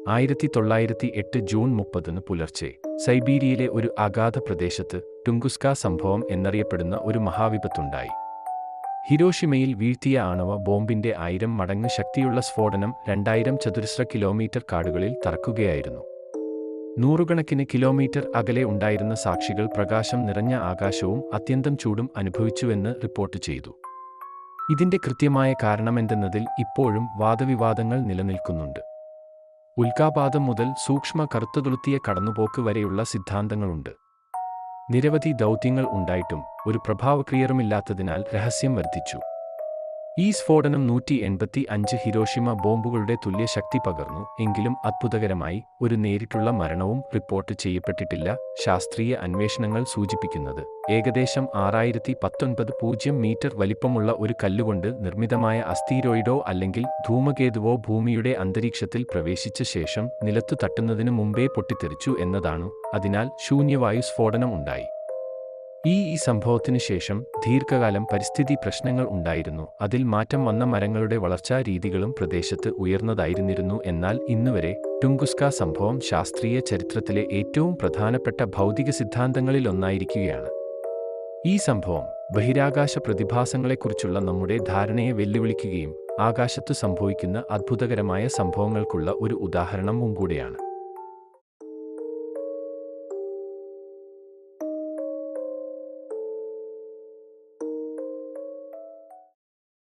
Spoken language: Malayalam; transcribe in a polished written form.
1908 ജൂൺ 30 പുലർച്ചെ സൈബീരിയയിലെ ഒരു അഗാധ പ്രദേശത്ത് ടുങ്കുസ്ക സംഭവം എന്നറിയപ്പെടുന്ന ഒരു മഹാവിപത്തുണ്ടായി. ഹിരോഷിമയിൽ വീഴ്ത്തിയ ആണവ ബോംബിന്റെ 1000 മടങ്ങ് ശക്തിയുള്ള സ്ഫോടനം 2000 ചതുരശ്ര കിലോമീറ്റർ കാടുകളിൽ തറക്കുകയായിരുന്നു. നൂറുകണക്കിന് കിലോമീറ്റർ അകലെ ഉണ്ടായിരുന്ന സാക്ഷികൾ പ്രകാശം നിറഞ്ഞ ആകാശവും അത്യന്തം ചൂടും അനുഭവിച്ചുവെന്ന് റിപ്പോർട്ട് ചെയ്തു. ഇതിന്റെ കൃത്യമായ കാരണമെന്തെന്നതിൽ ഇപ്പോഴും വാദവിവാദങ്ങൾ നിലനിൽക്കുന്നുണ്ട്. ഉൽക്കാപാതം മുതൽ സൂക്ഷ്മ കറുത്തുതുളുത്തിയ കടന്നുപോക്ക് വരെയുള്ള സിദ്ധാന്തങ്ങളുണ്ട്. നിരവധി ദൗത്യങ്ങൾ ഉണ്ടായിട്ടും ഒരു പ്രഭാവക്രിയറുമില്ലാത്തതിനാൽ രഹസ്യം വർദ്ധിച്ചു. ഈ സ്ഫോടനം 185 ഹിരോഷിമ ബോംബുകളുടെ തുല്യ ശക്തി പകർന്നു. എങ്കിലും അത്ഭുതകരമായി ഒരു നേരിട്ടുള്ള മരണവും റിപ്പോർട്ട് ചെയ്യപ്പെട്ടിട്ടില്ല. ശാസ്ത്രീയ അന്വേഷണങ്ങൾ സൂചിപ്പിക്കുന്നത് ഏകദേശം 6019 മീറ്റർ വലിപ്പമുള്ള ഒരു കല്ലുകൊണ്ട് നിർമ്മിതമായ അസ്റ്റീരോയിഡോ അല്ലെങ്കിൽ ധൂമകേതുവോ ഭൂമിയുടെ അന്തരീക്ഷത്തിൽ പ്രവേശിച്ച ശേഷം നിലത്തു തട്ടുന്നതിനു മുമ്പേ പൊട്ടിത്തെറിച്ചു എന്നതാണ്. അതിനാൽ ശൂന്യവായു സ്ഫോടനം ഉണ്ടായി. ഈ സംഭവത്തിനു ശേഷം ദീർഘകാലം പരിസ്ഥിതി പ്രശ്നങ്ങൾ ഉണ്ടായിരുന്നു. അതിൽ മാറ്റം വന്ന മരങ്ങളുടെ വളർച്ചാ രീതികളും പ്രദേശത്ത് ഉയർന്നതായിരുന്നിരുന്നു. എന്നാൽ ഇന്നുവരെ ടുങ്കുസ്ക സംഭവം ശാസ്ത്രീയ ചരിത്രത്തിലെ ഏറ്റവും പ്രധാനപ്പെട്ട ഭൗതിക സിദ്ധാന്തങ്ങളിലൊന്നായിരിക്കുകയാണ്. ഈ സംഭവം ബഹിരാകാശ പ്രതിഭാസങ്ങളെക്കുറിച്ചുള്ള നമ്മുടെ ധാരണയെ വെല്ലുവിളിക്കുകയും ആകാശത്തു സംഭവിക്കുന്ന അത്ഭുതകരമായ സംഭവങ്ങൾക്കുള്ള ഒരു ഉദാഹരണവും കൂടെയാണ്.